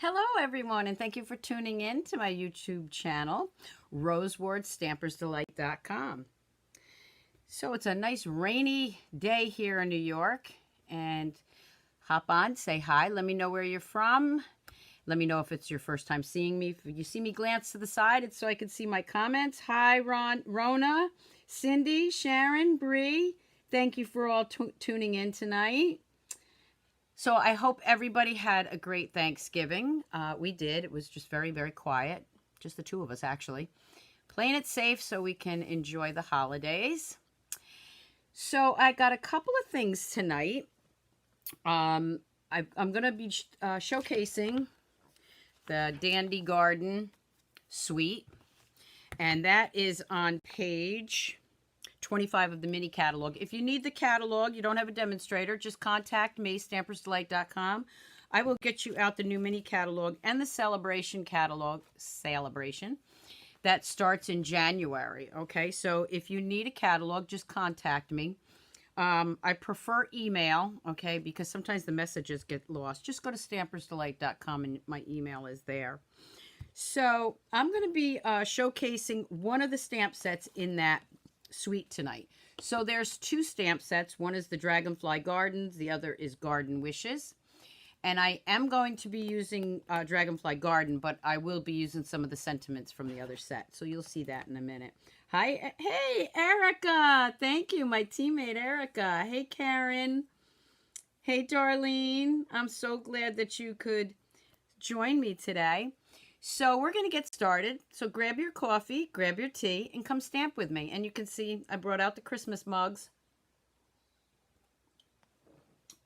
Hello, everyone, and thank you for tuning in to my YouTube channel, RosewardStampersdelight.com. So it's a nice rainy day here in New York, and hop on, say hi, let me know where you're from. Let me know if it's your first time seeing me. If you see me glance to the side, it's so I can see my comments. Hi, Rona, Cindy, Sharon, Bree. Thank you for all tuning in tonight. So I hope everybody had a great Thanksgiving. We did. It was just very, very quiet. Just the two of us, actually. Playing it safe so we can enjoy the holidays. So I got a couple of things tonight. I'm going to be showcasing the Dandy Garden Suite. And that is on page 25 of the mini catalog. If you need the catalog, you don't have a demonstrator, just contact me, Stampersdelight.com. I will get you out the new mini catalog and the celebration catalog, that starts in January. Okay, so if you need a catalog, just contact me. I prefer email, okay, because sometimes the messages get lost. Just go to Stampersdelight.com and my email is there. So I'm going to be showcasing one of the stamp sets in that suite tonight. So there's two stamp sets. One is the Dragonfly Gardens. The other is Garden Wishes. And I am going to be using Dragonfly Garden, but I will be using some of the sentiments from the other set. So you'll see that in a minute. Hi. Hey, Erica. Thank you. My teammate, Erica. Hey, Karen. Hey, Darlene. I'm so glad that you could join me today. So we're going to get started. So grab your coffee, grab your tea, and come stamp with me. And you can see I brought out the Christmas mugs.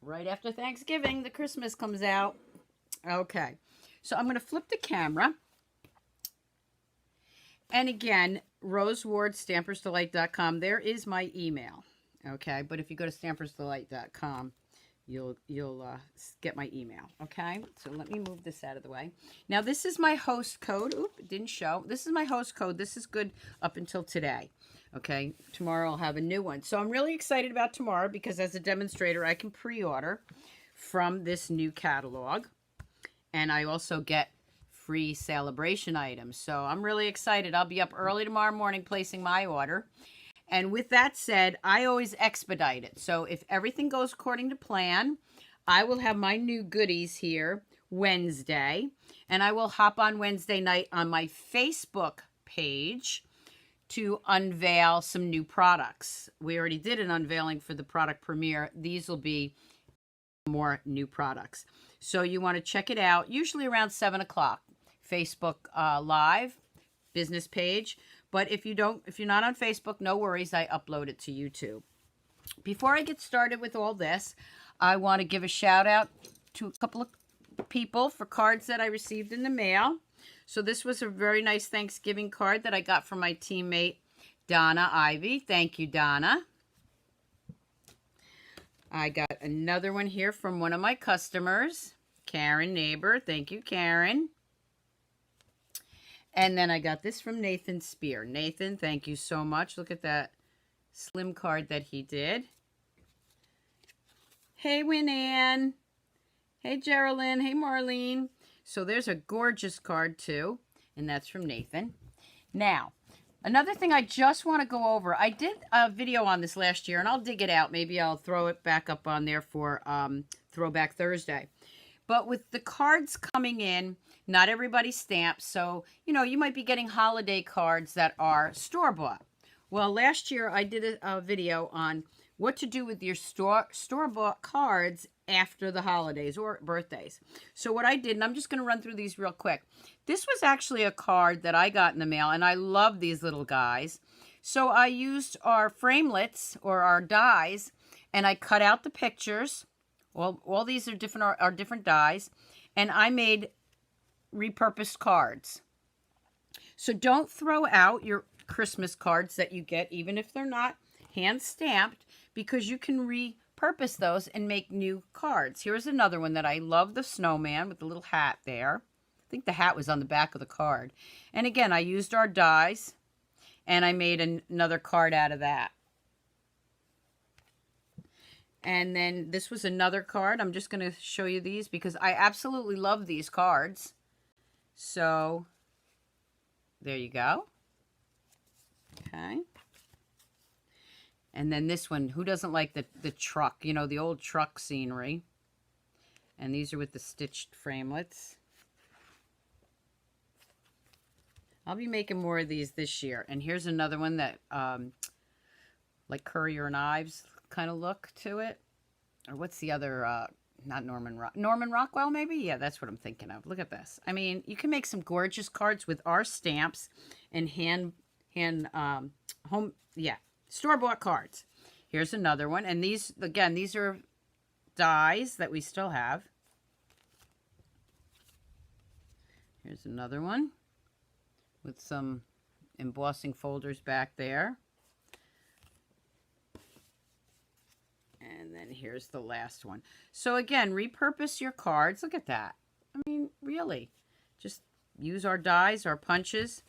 Right after Thanksgiving, the Christmas comes out. Okay. So I'm going to flip the camera. And again, RosewardStampersDelight.com. There is my email. Okay. But if you go to Stampersdelight.com, you'll get my email. Okay, so let me move this out of the way. Now this is my host code. Oop, it didn't show. This is my host code. This is good up until today. Okay, tomorrow I'll have a new one. So I'm really excited about tomorrow because as a demonstrator I can pre-order from this new catalog, and I also get free celebration items. So I'm really excited. I'll be up early tomorrow morning placing my order. And with that said, I always expedite it. So if everything goes according to plan, I will have my new goodies here Wednesday. And I will hop on Wednesday night on my Facebook page to unveil some new products. We already did an unveiling for the product premiere. These will be more new products. So you want to check it out, usually around 7 o'clock. Facebook Live, business page. But if you're not on Facebook, no worries, I upload it to YouTube. Before I get started with all this, I want to give a shout out to a couple of people for cards that I received in the mail. So this was a very nice Thanksgiving card that I got from my teammate, Donna Ivy. Thank you, Donna. I got another one here from one of my customers, Karen Neighbor. Thank you, Karen. And then I got this from Nathan Spear. Nathan, thank you so much. Look at that slim card that he did. Hey, Winann. Hey, Geraldine. Hey, Marlene. So there's a gorgeous card, too. And that's from Nathan. Now, another thing I just want to go over. I did a video on this last year, and I'll dig it out. Maybe I'll throw it back up on there for Throwback Thursday. But with the cards coming in, not everybody stamps. So, you might be getting holiday cards that are store-bought. Well, last year I did a video on what to do with your store-bought cards after the holidays or birthdays. So what I did, and I'm just going to run through these real quick. This was actually a card that I got in the mail, and I love these little guys. So I used our framelits or our dies, and I cut out the pictures. All these are different dies, and I made repurposed cards. So don't throw out your Christmas cards that you get, even if they're not hand stamped, because you can repurpose those and make new cards. Here's another one that I love, the snowman with the little hat there. I think the hat was on the back of the card. And again, I used our dies, and I made another card out of that. And then this was another card. I'm just going to show you these because I absolutely love these cards. So there you go. Okay. And then this one, who doesn't like the truck, you know, the old truck scenery. And these are with the stitched framelits. I'll be making more of these this year. And here's another one that, like Courier and Ives kind of look to it. Or what's the other, not Norman Rockwell, maybe? Yeah, that's what I'm thinking of. Look at this. I mean, you can make some gorgeous cards with our stamps and store-bought cards. Here's another one. And these, again, these are dies that we still have. Here's another one with some embossing folders back there. And then here's the last one. So again, repurpose your cards. Look at that. I mean, really. Just use our dies, our punches,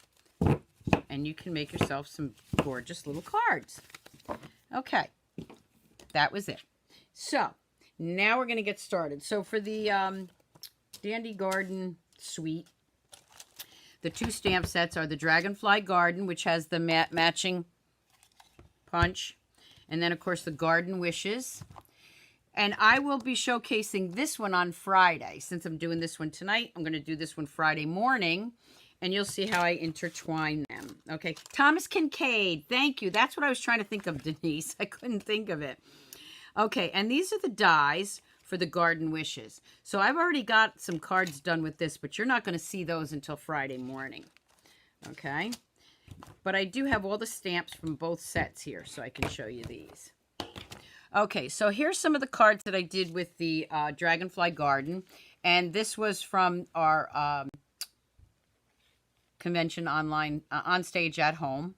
and you can make yourself some gorgeous little cards. Okay. That was it. So, now we're going to get started. So for the Dandy Garden Suite, the two stamp sets are the Dragonfly Garden, which has the matching punch. And then, of course, the Garden Wishes. And I will be showcasing this one on Friday. Since I'm doing this one tonight, I'm going to do this one Friday morning. And you'll see how I intertwine them. Okay. Thomas Kincaid. Thank you. That's what I was trying to think of, Denise. I couldn't think of it. Okay. And these are the dies for the Garden Wishes. So I've already got some cards done with this, but you're not going to see those until Friday morning. Okay. But I do have all the stamps from both sets here, so I can show you these. Okay, so here's some of the cards that I did with the Dragonfly Garden. And this was from our convention online, on stage at home.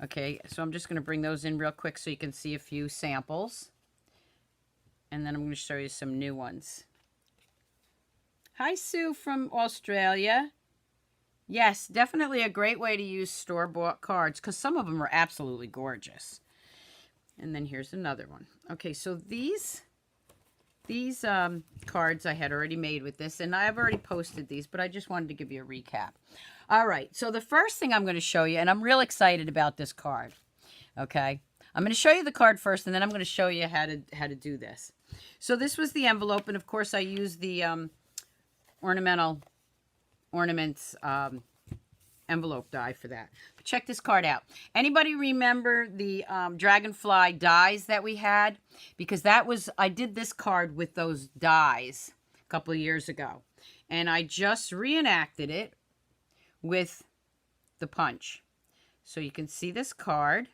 Okay, so I'm just going to bring those in real quick so you can see a few samples. And then I'm going to show you some new ones. Hi, Sue from Australia. Yes, definitely a great way to use store-bought cards because some of them are absolutely gorgeous. And then here's another one. Okay, so these cards I had already made with this, and I've already posted these, but I just wanted to give you a recap. All right, so the first thing I'm going to show you, and I'm real excited about this card, okay? I'm going to show you the card first, and then I'm going to show you how to do this. So this was the envelope, and of course I used the ornaments envelope die for that. But check this card out. Anybody remember the Dragonfly dies that we had? Because I did this card with those dies a couple of years ago. And I just reenacted it with the punch. So you can see this card.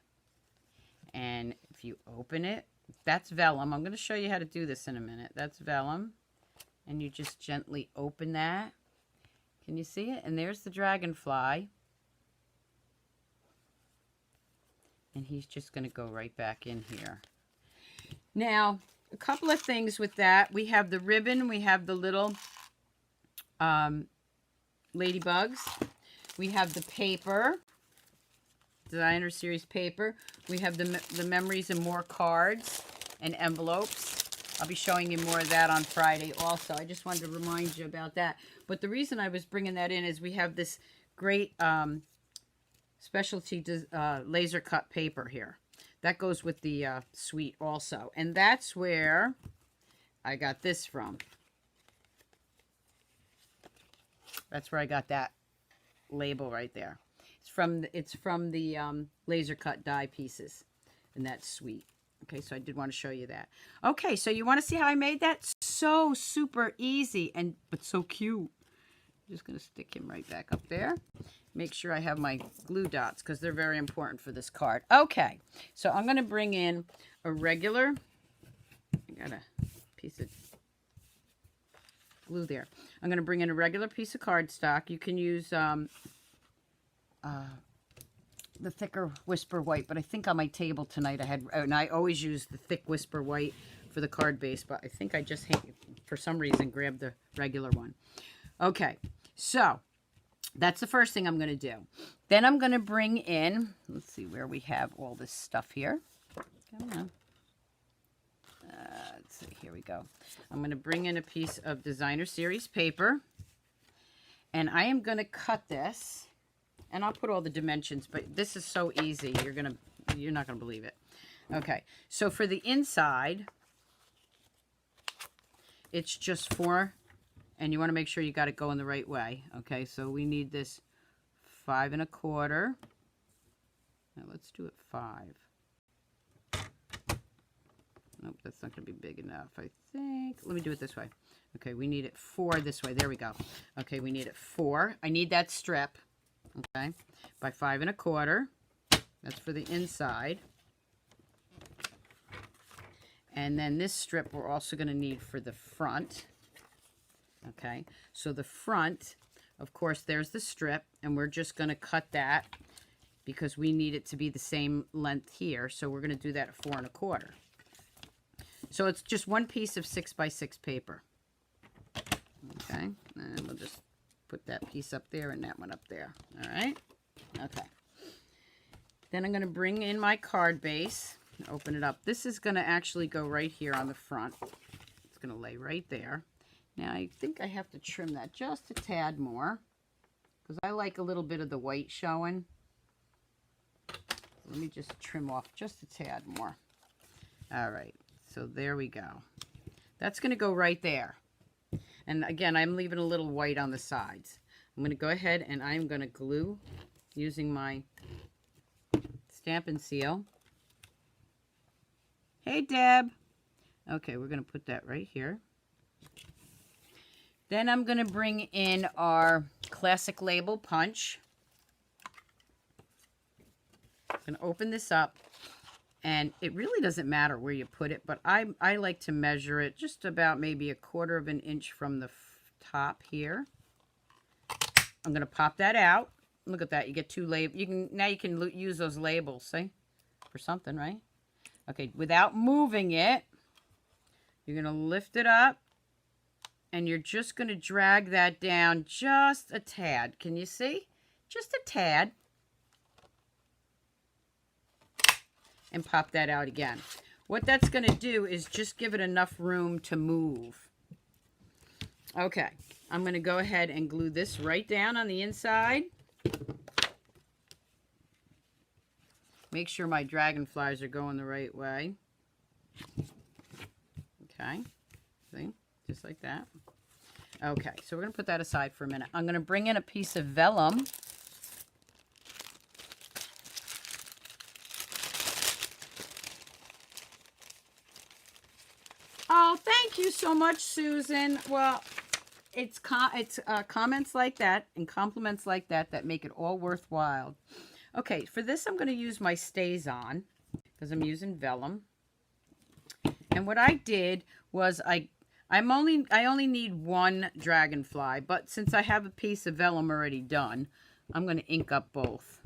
And if you open it, that's vellum. I'm going to show you how to do this in a minute. That's vellum. And you just gently open that. Can you see it? And there's the Dragonfly. And he's just going to go right back in here. Now, a couple of things with that. We have the ribbon. We have the little ladybugs. We have the paper. Designer Series paper. We have the memories and more cards and envelopes. I'll be showing you more of that on Friday also. I just wanted to remind you about that. But the reason I was bringing that in is we have this great specialty laser cut paper here. That goes with the suite also. And that's where I got this from. That's where I got that label right there. It's from the laser cut die pieces in that suite. Okay, so I did want to show you that. Okay, so you want to see how I made that? So super easy but so cute. I'm just going to stick him right back up there. Make sure I have my glue dots because they're very important for this card. Okay, so I'm going to bring in a regular. I got a piece of glue there. I'm going to bring in a regular piece of cardstock. You can use the thicker Whisper White, but I think on my table tonight and I always use the thick Whisper White for the card base, but I think I just, for some reason, grabbed the regular one. Okay, so that's the first thing I'm going to do. Then I'm going to bring in, let's see where we have all this stuff here. Come on. let's see, here we go. I'm going to bring in a piece of designer series paper, and I am going to cut this, and I'll put all the dimensions, but this is so easy. You're not going to believe it. Okay, so for the inside, it's just 4, and you want to make sure you got it going the right way. Okay, so we need this 5 1/4. Now let's do it 5. Nope, that's not going to be big enough, I think. Let me do it this way. Okay, we need it 4 this way. There we go. Okay, we need it 4. I need that strip, okay, by 5 1/4. That's for the inside. And then this strip we're also going to need for the front. Okay, so the front, of course, there's the strip, and we're just going to cut that because we need it to be the same length here. So we're going to do that at 4 1/4. So it's just one piece of 6 by 6 paper. Okay, and we'll just put that piece up there and that one up there. All right, okay. Then I'm going to bring in my card base, open it up. This is going to actually go right here on the front. It's going to lay right there. Now I think I have to trim that just a tad more because I like a little bit of the white showing. Let me just trim off just a tad more. All right. So there we go. That's going to go right there. And again, I'm leaving a little white on the sides. I'm going to go ahead and I'm going to glue using my Stamp and Seal. Hey, Deb. Okay, we're going to put that right here. Then I'm going to bring in our classic label punch. I'm going to open this up. And it really doesn't matter where you put it, but I like to measure it just about maybe 1/4 of an inch from the top here. I'm going to pop that out. Look at that. You get 2 labels. Now you can use those labels, see, for something, right? Okay, without moving it, you're going to lift it up, and you're just going to drag that down just a tad. Can you see? Just a tad. And pop that out again. What that's going to do is just give it enough room to move. Okay, I'm going to go ahead and glue this right down on the inside. Make sure my dragonflies are going the right way. Okay, see, just like that. Okay, so we're going to put that aside for a minute. I'm going to bring in a piece of vellum. Oh, thank you so much, Susan. Well, it's comments like that and compliments like that that make it all worthwhile. Okay, for this I'm going to use my Stays On because I'm using vellum. And what I did was I only need 1 dragonfly, but since I have a piece of vellum already done, I'm going to ink up both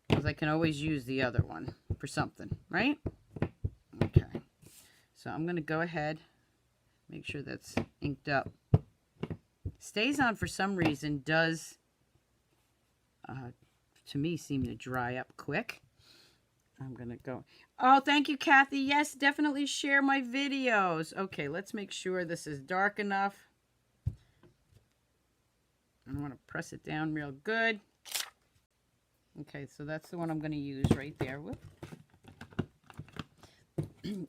because I can always use the other one for something, right? Okay. So I'm going to go ahead, make sure that's inked up. Stays On for some reason does, to me, seem to dry up quick. I'm going to go. Oh, thank you, Kathy. Yes, definitely share my videos. Okay, let's make sure this is dark enough. I want to press it down real good. Okay, so that's the one I'm going to use right there. Whoop.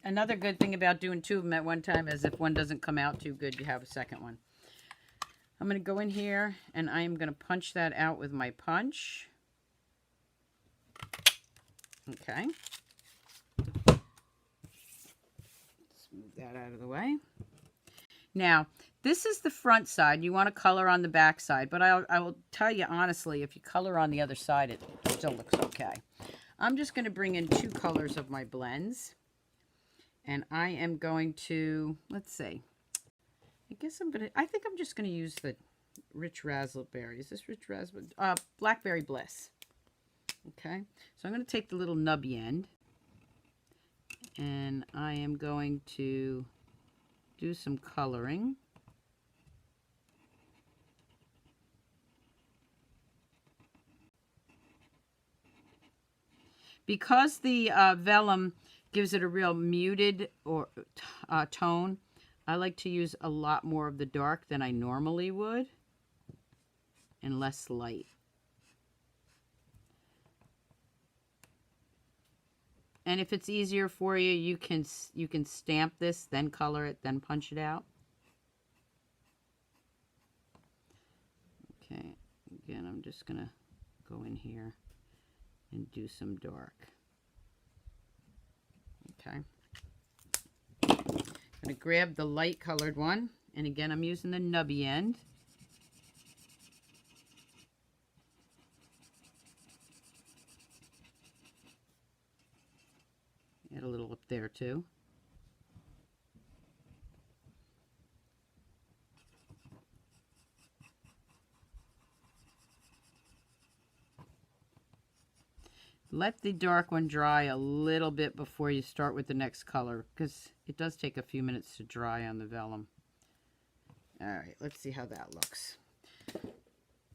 Another good thing about doing 2 of them at one time is if one doesn't come out too good, you have a second one. I'm going to go in here and I'm going to punch that out with my punch. Okay. Let's move that out of the way. Now, this is the front side. You want to color on the back side, but I will tell you honestly, if you color on the other side, it still looks okay. I'm just going to bring in 2 colors of my blends. And I am going to, let's see, I think I'm just going to use the Rich Raspberry. Is this Rich Raspberry? Blackberry Bliss. Okay, so I'm going to take the little nubby end. And I am going to do some coloring. Because the vellum gives it a real muted or tone. I like to use a lot more of the dark than I normally would and less light. And if it's easier for you, you can stamp this, then color it, then punch it out. Okay, again, I'm just gonna go in here and do some dark. Okay. I'm gonna grab the light colored one, and again, I'm using the nubby end. Add a little up there too. Let the dark one dry a little bit before you start with the next color, because it does take a few minutes to dry on the vellum. All right, let's see how that looks.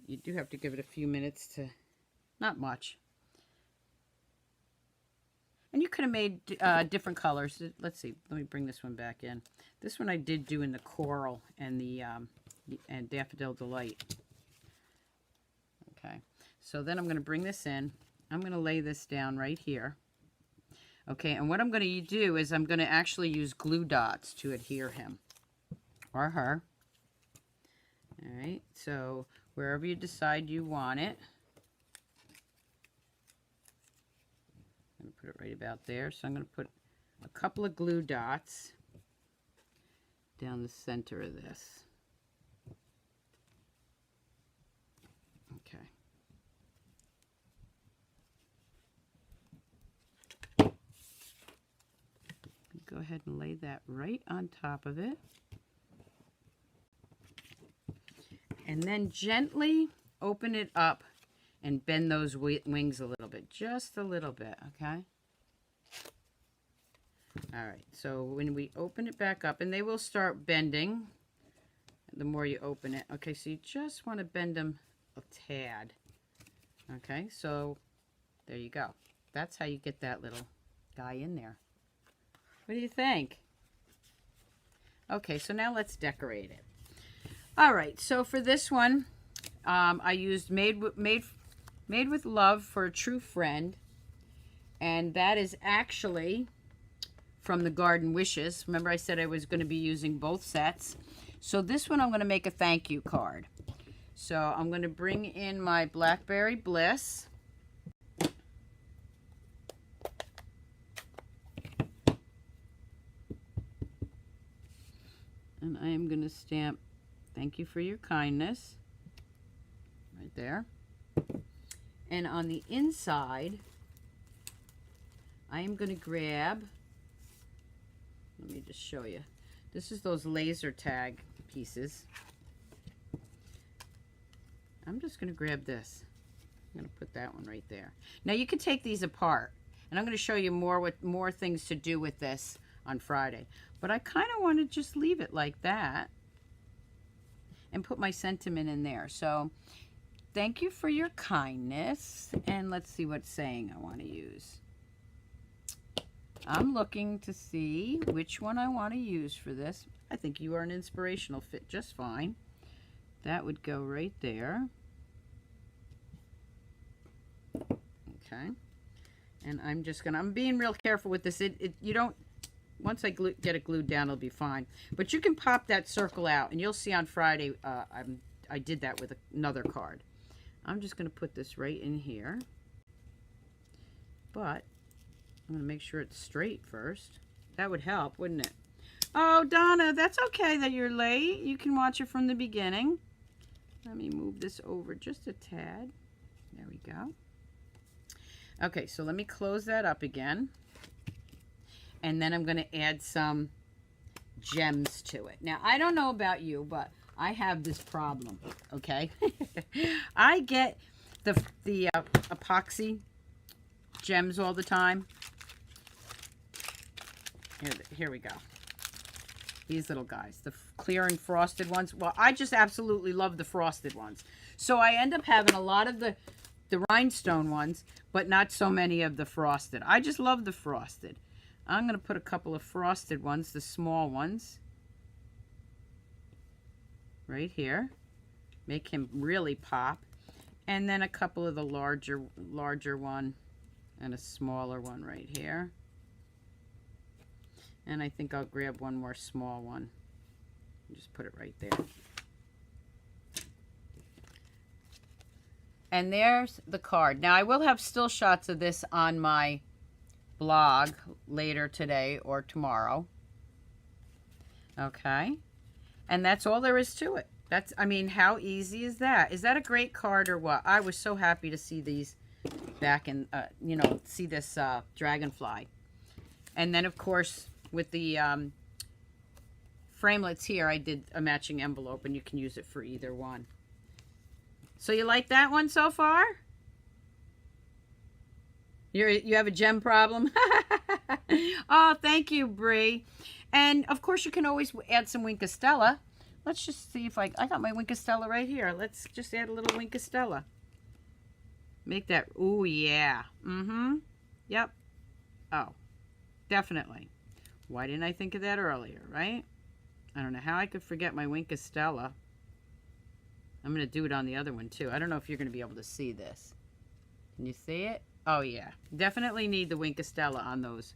You do have to give it a few minutes to, not much. And you could have made different colors. Let's see, let me bring this one back in. This one I did do in the coral and the and Daffodil Delight. Okay, so then I'm going to bring this in. I'm going to lay this down right here. Okay, and what I'm going to do is I'm going to actually use glue dots to adhere him or her. All right, so wherever you decide you want it. I'm going to put it right about there. So I'm going to put a couple of glue dots down the center of this. Okay. Go ahead and lay that right on top of it. And then gently open it up and bend those wings a little bit, just a little bit, okay? All right, so when we open it back up, and they will start bending the more you open it. Okay, so you just want to bend them a tad. Okay, so there you go. That's how you get that little guy in there. What do you think? Okay, so now let's decorate it. All right, so for this one, I used Made with Love for a True Friend, and that is actually from the Garden Wishes. Remember I said I was going to be using both sets. So this one I'm going to make a thank you card. So I'm going to bring in my Blackberry Bliss. And I am going to stamp "Thank you for your kindness" right there. And on the inside, I am going to grab, let me just show you. This is those laser tag pieces. I'm just going to grab this. I'm going to put that one right there. Now you can take these apart, and I'm going to show you more things to do with this on Friday. But I kind of want to just leave it like that and put my sentiment in there. So, thank you for your kindness. And let's see what saying I want to use. I'm looking to see which one I want to use for this. I think you are an inspirational fit just fine. That would go right there. Okay. And I'm being real careful with this. You don't, once I get it glued down, it'll be fine. But you can pop that circle out, and you'll see on Friday, I did that with another card. I'm just going to put this right in here. But I'm going to make sure it's straight first. That would help, wouldn't it? Oh, Donna, that's okay that you're late. You can watch it from the beginning. Let me move this over just a tad. There we go. Okay, so let me close that up again. And then I'm going to add some gems to it. Now, I don't know about you, but I have this problem, okay? I get the epoxy gems all the time. Here we go. These little guys, the clear and frosted ones. Well, I just absolutely love the frosted ones. So I end up having a lot of the rhinestone ones, but not so many of the frosted. I just love the frosted. I'm going to put a couple of frosted ones, the small ones, right here. Make him really pop. And then a couple of the larger one and a smaller one right here. And I think I'll grab one more small one. Just put it right there. And there's the card. Now I will have still shots of this on my blog later today or tomorrow. Okay. And that's all there is to it. That's, I mean, how easy is that? Is that a great card or what? I was so happy to see these back in, you know, see this Dragonfly. And then, of course, with the framelits here, I did a matching envelope, and you can use it for either one. So you like that one so far? You have a gem problem? Oh, thank you, Bree. And, of course, you can always add some Wink of Stella. Let's just see if I got my Wink of Stella right here. Let's just add a little Wink of Stella. Make that, ooh, yeah. Mm-hmm. Yep. Oh, definitely. Why didn't I think of that earlier, right? I don't know how I could forget my Wink of Stella. I'm going to do it on the other one, too. I don't know if you're going to be able to see this. Can you see it? Oh, yeah. Definitely need the Wink of Stella on those.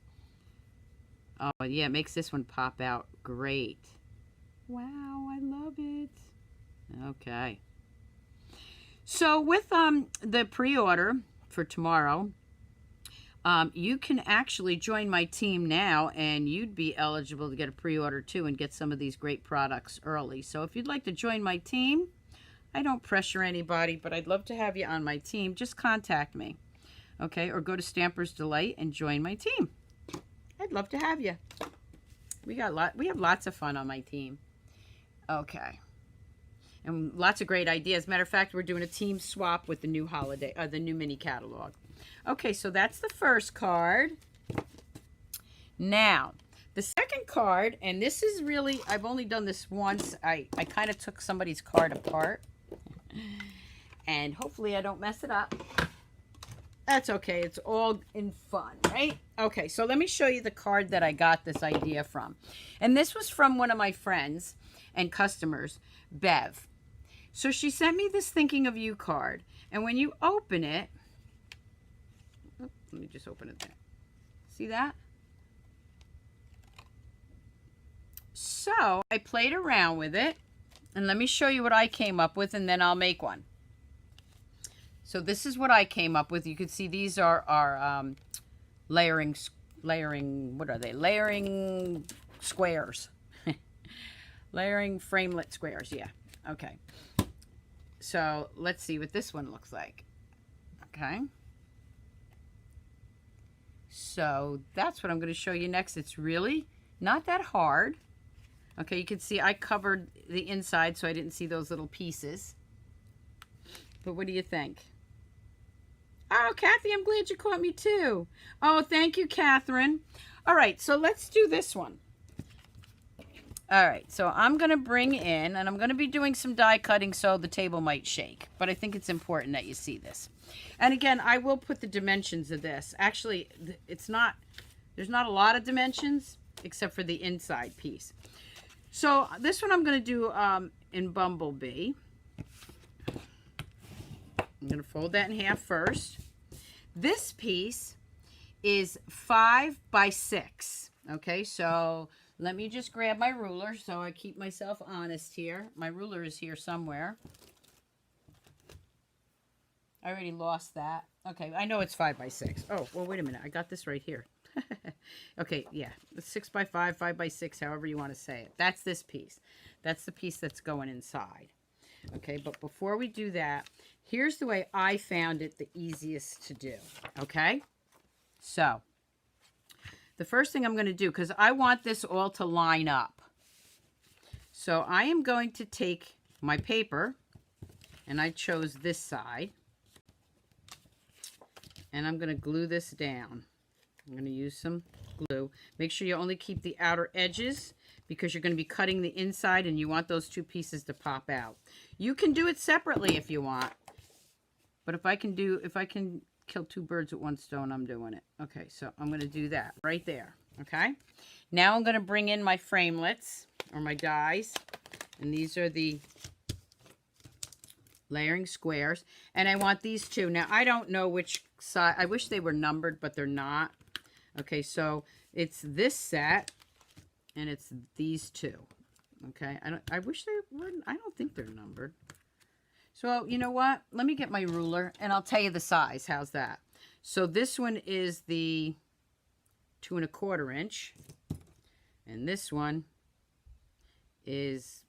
Oh, yeah, it makes this one pop out great. Wow, I love it. Okay. So with the pre-order for tomorrow, you can actually join my team now, and you'd be eligible to get a pre-order too and get some of these great products early. So if you'd like to join my team, I don't pressure anybody, but I'd love to have you on my team. Just contact me, okay? Or go to Stampersdelight and join my team. I'd love to have you. We have lots of fun on my team. Okay. And lots of great ideas. Matter of fact, we're doing a team swap with the new holiday, the new mini catalog. Okay, so that's the first card. Now, the second card, and this is really, I've only done this once. I kind of took somebody's card apart. And hopefully I don't mess it up. That's okay. It's all in fun, right? Okay, so let me show you the card that I got this idea from. And this was from one of my friends and customers, Bev. So she sent me this Thinking of You card. And when you open it, let me just open it there. See that? So I played around with it. And let me show you what I came up with, and then I'll make one. So this is what I came up with. You can see these are our layering, what are they? Layering squares. Layering framelit squares, yeah. Okay. So let's see what this one looks like. Okay. So that's what I'm going to show you next. It's really not that hard. Okay, you can see I covered the inside so I didn't see those little pieces. But what do you think? Oh, Kathy, I'm glad you caught me too. Oh, thank you, Catherine. All right, so let's do this one. All right, so I'm going to bring in, and I'm going to be doing some die cutting so the table might shake. But I think it's important that you see this. And again, I will put the dimensions of this. Actually, there's not a lot of dimensions except for the inside piece. So this one I'm going to do in Bumblebee. I'm going to fold that in half first. This piece is 5 by 6. Okay, so let me just grab my ruler so I keep myself honest here. My ruler is here somewhere. I already lost that. Okay, I know it's 5 by 6. Oh, well, wait a minute. I got this right here. Okay, yeah, 6 by 5, 5 by 6, however you want to say it. That's this piece. That's the piece that's going inside. Okay, but before we do that, here's the way I found it the easiest to do. Okay, so the first thing I'm going to do, because I want this all to line up. So I am going to take my paper, and I chose this side, and I'm going to glue this down. I'm going to use some glue. Make sure you only keep the outer edges because you're going to be cutting the inside and you want those two pieces to pop out. You can do it separately if you want. But if I can kill two birds with one stone, I'm doing it. Okay, so I'm going to do that right there. Okay. Now I'm going to bring in my framelits or my dies. And these are the layering squares. And I want these two. Now, I don't know which side. I wish they were numbered, but they're not. Okay, so it's this set. And it's these two. Okay. I wish they were. I don't think they're numbered. So, you know what? Let me get my ruler, and I'll tell you the size. How's that? So this one is the 2 1/4 inch. And this one is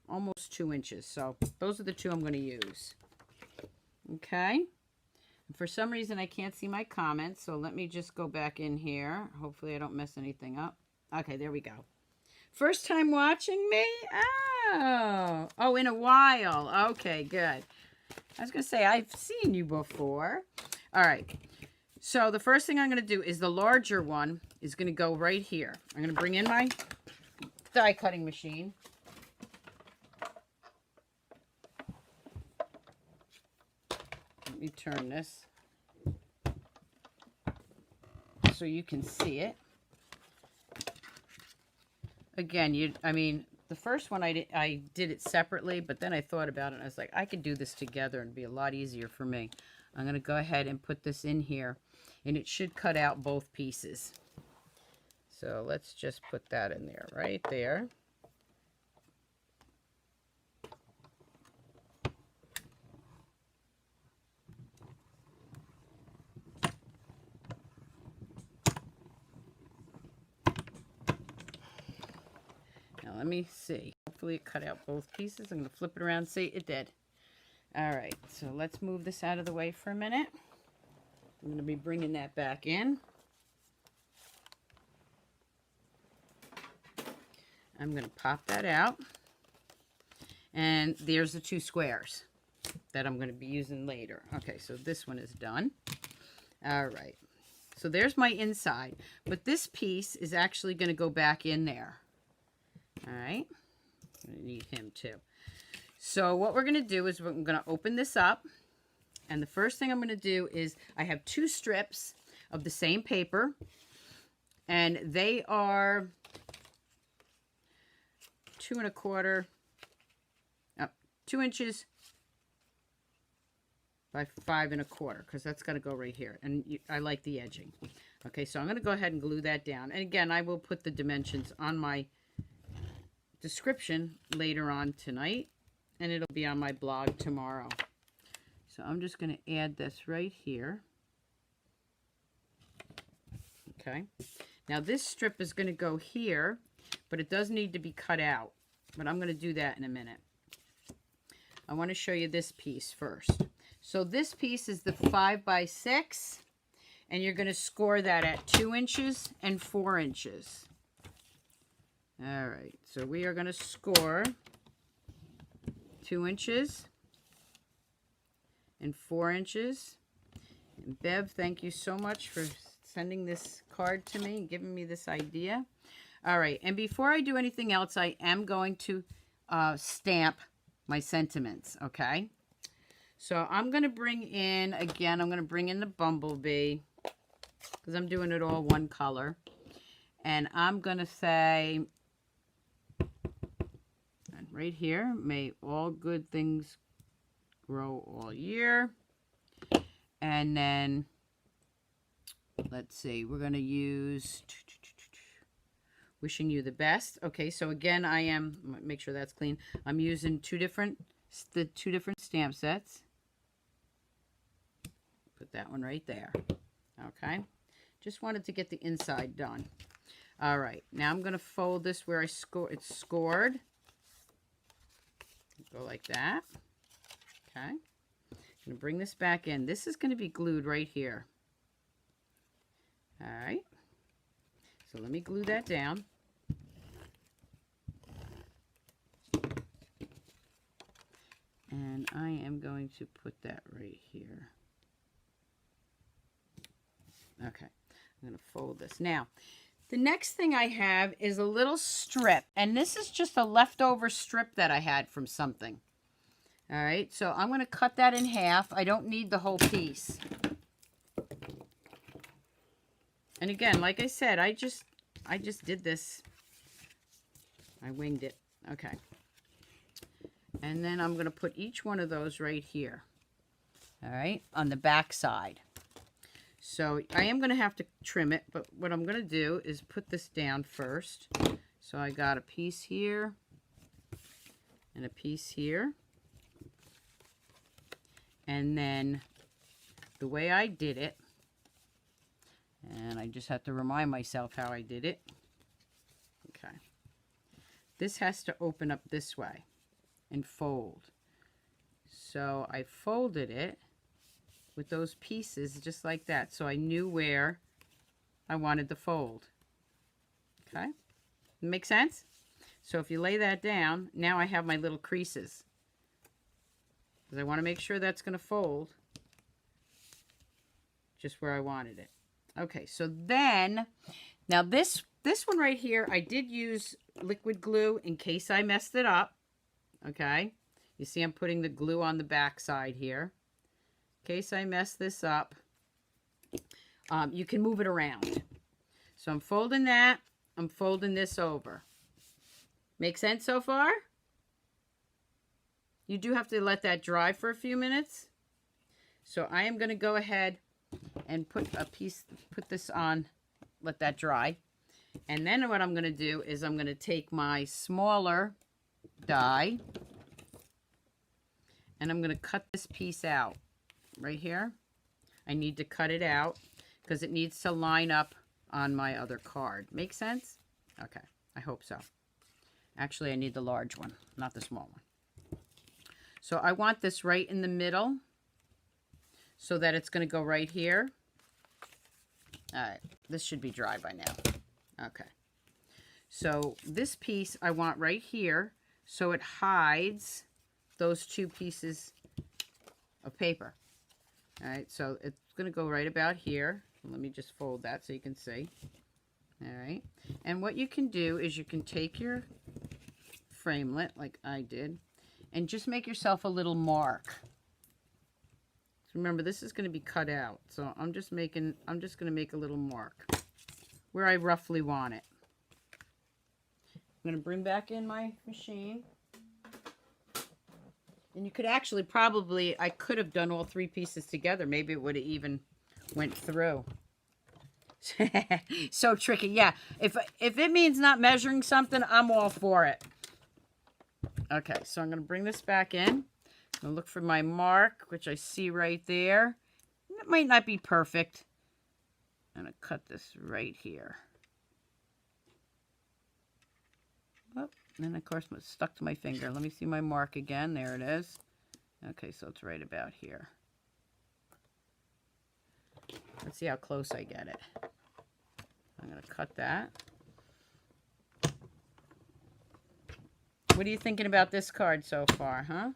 almost 2 inches. So those are the two I'm going to use. Okay. For some reason, I can't see my comments. So let me just go back in here. Hopefully I don't mess anything up. Okay, there we go. First time watching me? Oh, in a while. Okay, good. I was going to say, I've seen you before. All right. So the first thing I'm going to do is the larger one is going to go right here. I'm going to bring in my die cutting machine. Let me turn this so you can see it. Again, the first one I did it separately, but then I thought about it and I was like, I could do this together and it'd be a lot easier for me. I'm going to go ahead and put this in here, and it should cut out both pieces. So let's just put that in there, right there. Now let me see. Hopefully it cut out both pieces. I'm going to flip it around. See, it did. All right, so let's move this out of the way for a minute. I'm going to be bringing that back in. I'm going to pop that out. And there's the two squares that I'm going to be using later. Okay, so this one is done. All right. So there's my inside. But this piece is actually going to go back in there. All right. I'm going to need him too. So what we're going to do is we're going to open this up. And the first thing I'm going to do is I have 2 strips of the same paper. And they are 2 1/4, 2 inches by 5 1/4, because that's got to go right here. And I like the edging. Okay, so I'm going to go ahead and glue that down. And again, I will put the dimensions on my description later on tonight. And it'll be on my blog tomorrow. So I'm just going to add this right here. Okay. Now this strip is going to go here, but it does need to be cut out. But I'm going to do that in a minute. I want to show you this piece first. So this piece is the 5 by 6, and you're going to score that at 2 inches and 4 inches. All right. So we are going to score 2 inches and 4 inches. And Bev, thank you so much for sending this card to me and giving me this idea. All right, and before I do anything else, I am going to stamp my sentiments, okay? So I'm going to bring in, again, I'm going to bring in the bumblebee, because I'm doing it all one color. And I'm going to say, right here, may all good things grow all year. And then, let's see, we're going to use wishing you the best. Okay, so again, I am, make sure that's clean. I'm using the two different stamp sets. Put that one right there. Okay, just wanted to get the inside done. All right, now I'm going to fold this where it's scored. Go like that. Okay. I'm going to bring this back in. This is going to be glued right here. All right. So let me glue that down. And I am going to put that right here. Okay. I'm going to fold this. Now, the next thing I have is a little strip. And this is just a leftover strip that I had from something. All right, so I'm going to cut that in half. I don't need the whole piece. And again, like I said, I just did this. I winged it. Okay. And then I'm going to put each one of those right here. All right, on the back side. So I am going to have to trim it, but what I'm going to do is put this down first. So I got a piece here and a piece here. And then the way I did it, and I just have to remind myself how I did it. Okay. This has to open up this way and fold. So I folded it with those pieces just like that. So I knew where I wanted to fold. Okay? Make sense? So if you lay that down, now I have my little creases. Because I want to make sure that's going to fold just where I wanted it. Okay, so then, now this one right here, I did use liquid glue in case I messed it up. Okay? You see I'm putting the glue on the back side here. In case I mess this up, you can move it around. So I'm folding that. I'm folding this over. Make sense so far? You do have to let that dry for a few minutes. So I am going to go ahead and put this on, let that dry. And then what I'm going to do is I'm going to take my smaller die and I'm going to cut this piece out right here. I need to cut it out because it needs to line up on my other card. Make sense? Okay, I hope so. Actually, I need the large one, not the small one. So I want this right in the middle so that it's going to go right here. All right, this should be dry by now. Okay. So this piece I want right here so it hides those two pieces of paper. All right, so it's going to go right about here. Let me just fold that so you can see. All right, and what you can do is you can take your framelit like I did and just make yourself a little mark. Remember, this is going to be cut out, so I'm just going to make a little mark where I roughly want it. I'm going to bring back in my machine. And you could actually probably, I could have done all three pieces together. Maybe it would have even went through. So tricky. Yeah, if it means not measuring something, I'm all for it. Okay, so I'm going to bring this back in. I'll look for my mark, which I see right there. It might not be perfect. I'm going to cut this right here. Oh, and of course it's stuck to my finger. Let me see my mark again. There it is. Okay, so it's right about here. Let's see how close I get it. I'm going to cut that. What are you thinking about this card so far, huh?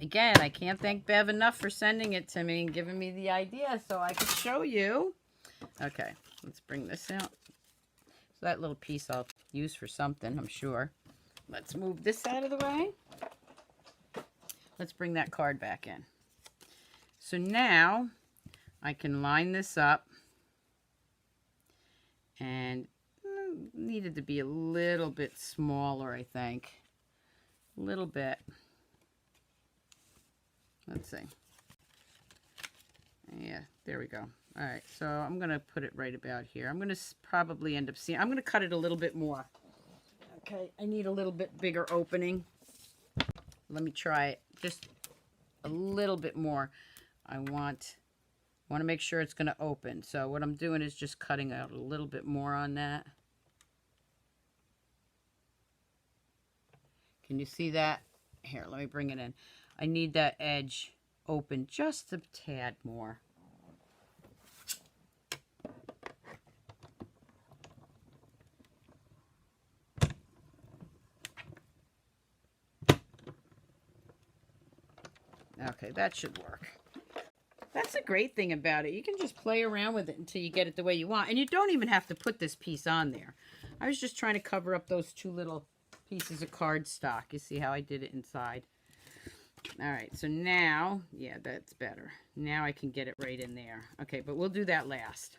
Again, I can't thank Bev enough for sending it to me and giving me the idea so I could show you. Okay, let's bring this out. So that little piece I'll use for something, I'm sure. Let's move this out of the way. Let's bring that card back in. So now I can line this up. And needed to be a little bit smaller, I think. A little bit. Let's see. Yeah, there we go. All right, so I'm going to put it right about here. I'm going to probably end up seeing, I'm going to cut it a little bit more. Okay, I need a little bit bigger opening. Let me try it just a little bit more. I want to make sure it's going to open. So what I'm doing is just cutting out a little bit more on that. Can you see that? Here, let me bring it in. I need that edge open just a tad more. Okay, that should work. That's the great thing about it. You can just play around with it until you get it the way you want. And you don't even have to put this piece on there. I was just trying to cover up those two little pieces of cardstock. You see how I did it inside? All right, so now, yeah, that's better. Now I can get it right in there. Okay, but we'll do that last.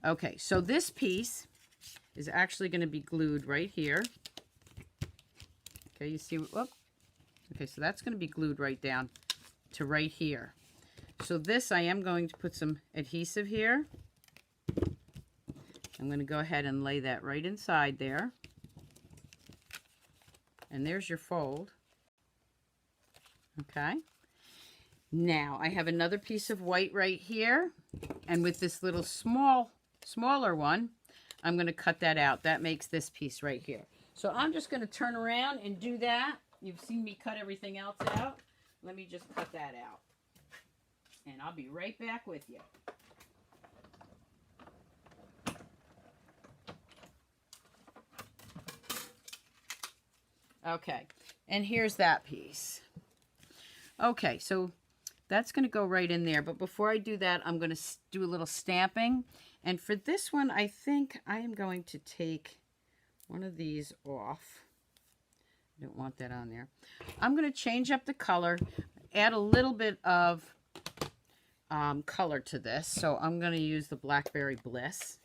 Okay, so this piece is actually going to be glued right here. Okay, you see, whoop. Okay, so that's going to be glued right down to right here. So this, I am going to put some adhesive here. I'm going to go ahead and lay that right inside there. And there's your fold. Okay. Now, I have another piece of white right here. And with this little smaller one, I'm going to cut that out. That makes this piece right here. So I'm just going to turn around and do that. You've seen me cut everything else out. Let me just cut that out. And I'll be right back with you. Okay, and here's that piece. Okay, so that's going to go right in there. But before I do that, I'm going to do a little stamping. And for this one, I think I am going to take one of these off. I don't want that on there. I'm going to change up the color, add a little bit of color to this. So I'm going to use the Blackberry Bliss.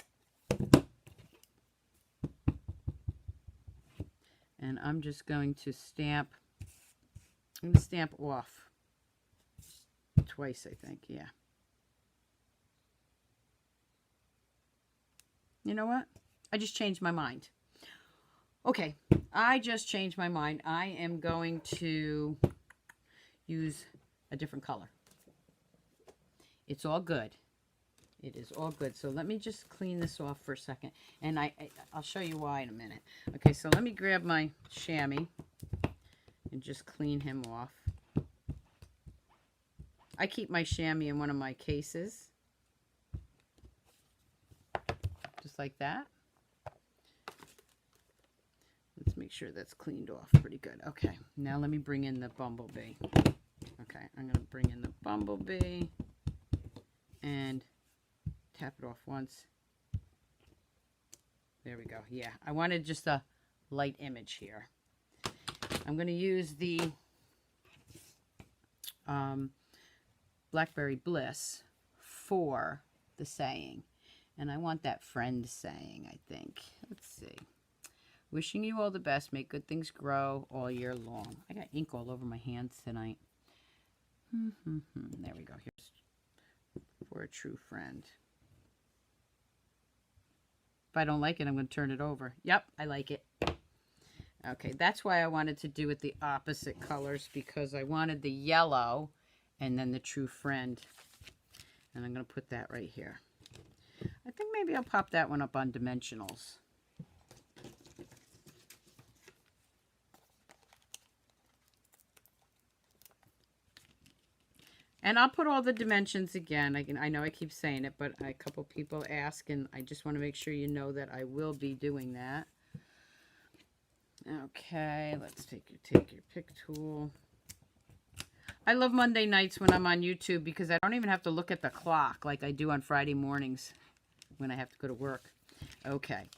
And I'm just going to stamp. I'm going to stamp off twice, I think. Yeah. You know what? I just changed my mind. Okay, I just changed my mind. I am going to use a different color. It's all good. It is all good. So let me just clean this off for a second. And I'll show you why in a minute. Okay, so let me grab my chamois and just clean him off. I keep my chamois in one of my cases. Just like that. Let's make sure that's cleaned off pretty good. Okay, now let me bring in the bumblebee. Okay, I'm going to bring in the bumblebee and tap it off once. There we go. Yeah, I wanted just a light image here. I'm going to use the Blackberry Bliss for the saying. And I want that friend saying, I think. Let's see. Wishing you all the best. Make good things grow all year long. I got ink all over my hands tonight. There we go. Here's for a true friend. If I don't like it, I'm going to turn it over. Yep, I like it. Okay, that's why I wanted to do it the opposite colors, because I wanted the yellow and then the true friend. And I'm going to put that right here. I think maybe I'll pop that one up on dimensionals. And I'll put all the dimensions again. I know I keep saying it, but a couple people ask, and I just want to make sure you know that I will be doing that. Okay, let's take your pick tool. I love Monday nights when I'm on YouTube because I don't even have to look at the clock like I do on Friday mornings when I have to go to work. Okay.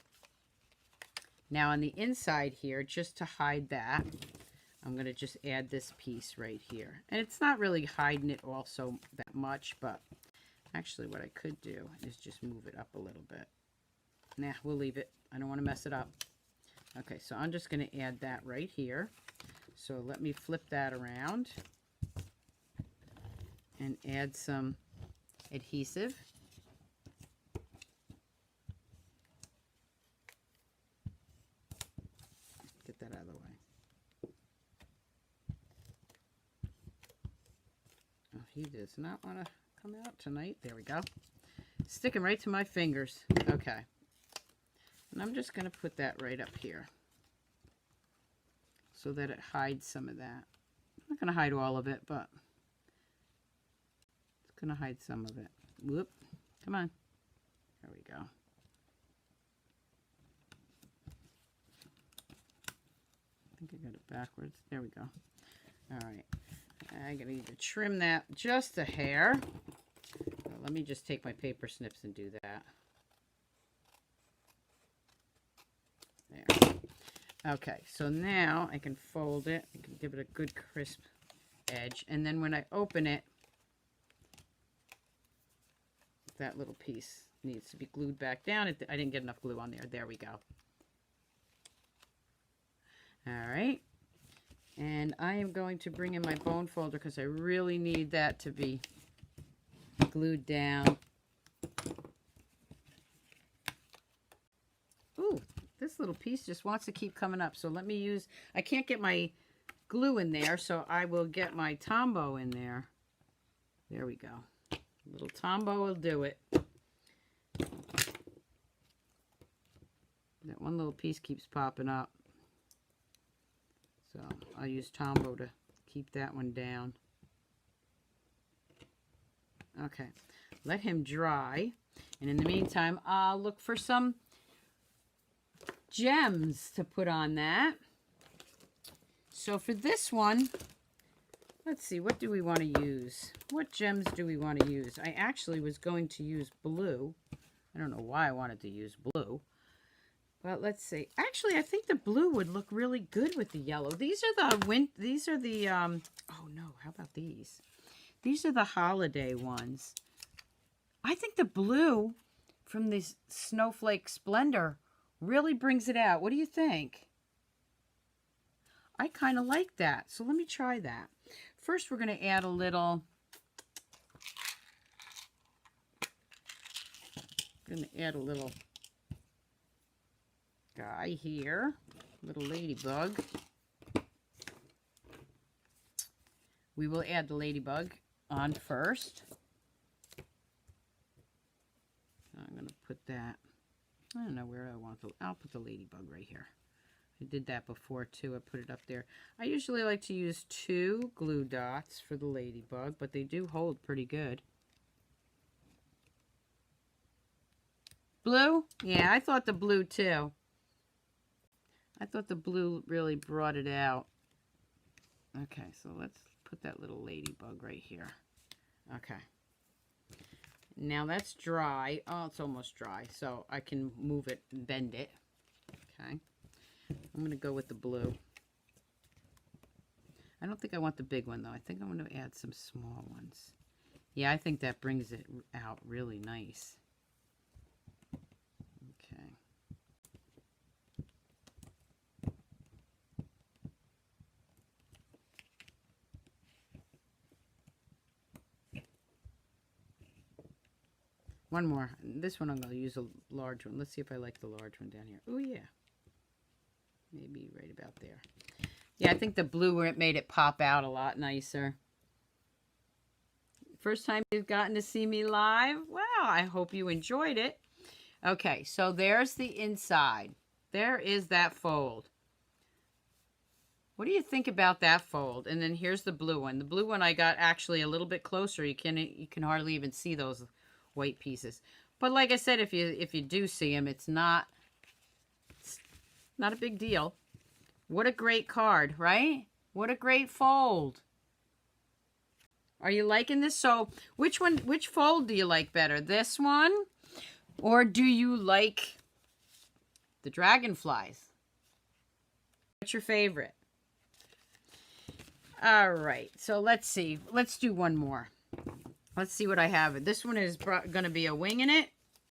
Now on the inside here, just to hide that, I'm going to just add this piece right here. And it's not really hiding it also that much, but actually what I could do is just move it up a little bit. Nah, we'll leave it. I don't want to mess it up. Okay, so I'm just going to add that right here. So let me flip that around and add some adhesive. Get that out of the way. Oh, he does not want to come out tonight. There we go. Sticking right to my fingers. Okay. And I'm just going to put that right up here so that it hides some of that. I'm not going to hide all of it, but it's going to hide some of it. Whoop. Come on. There we go. I think I got it backwards. There we go. All right. I'm going to need to trim that just a hair. Let me just take my paper snips and do that. There. Okay, so now I can fold it. I can give it a good crisp edge. And then when I open it, that little piece needs to be glued back down. I didn't get enough glue on there. There we go. All right. And I am going to bring in my bone folder because I really need that to be glued down. Ooh, this little piece just wants to keep coming up. So let me use, I can't get my glue in there, so I will get my Tombow in there. There we go. A little Tombow will do it. That one little piece keeps popping up. So I'll use Tombow to keep that one down. Okay, let him dry. And in the meantime, I'll look for some gems to put on that. So for this one, let's see, what do we want to use? What gems do we want to use? I actually was going to use blue. I don't know why I wanted to use blue. But let's see. Actually, I think the blue would look really good with the yellow. These are the oh no, how about these? These are the holiday ones. I think the blue from this Snowflake Splendor really brings it out. What do you think? I kind of like that. So let me try that. First, we're going to add a little. I'm going to add a little guy here, little ladybug. We will add the ladybug on first. I'm going to put that, I don't know where I want to, I'll put the ladybug right here. I did that before too, I put it up there. I usually like to use 2 glue dots for the ladybug, but they do hold pretty good. Blue? Yeah, I thought the blue too. I thought the blue really brought it out. Okay, so let's put that little ladybug right here. Okay. Now that's dry. Oh, it's almost dry, so I can move it and bend it. Okay. I'm going to go with the blue. I don't think I want the big one, though. I think I'm going to add some small ones. Yeah, I think that brings it out really nice. Okay. One more. This one I'm going to use a large one. Let's see if I like the large one down here. Oh, yeah. Maybe right about there. Yeah, I think the blue where it made it pop out a lot nicer. First time you've gotten to see me live? Wow, I hope you enjoyed it. Okay, so there's the inside. There is that fold. What do you think about that fold? And then here's the blue one. The blue one I got actually a little bit closer. You can hardly even see those white pieces. But like I said, if you do see them, it's not a big deal. What a great card, right? What a great fold. Are you liking this? So which fold do you like better? This one? Or do you like the dragonflies? What's your favorite? All right, so let's see. Let's do one more. Let's see what I have. This one is going to be a wing in it.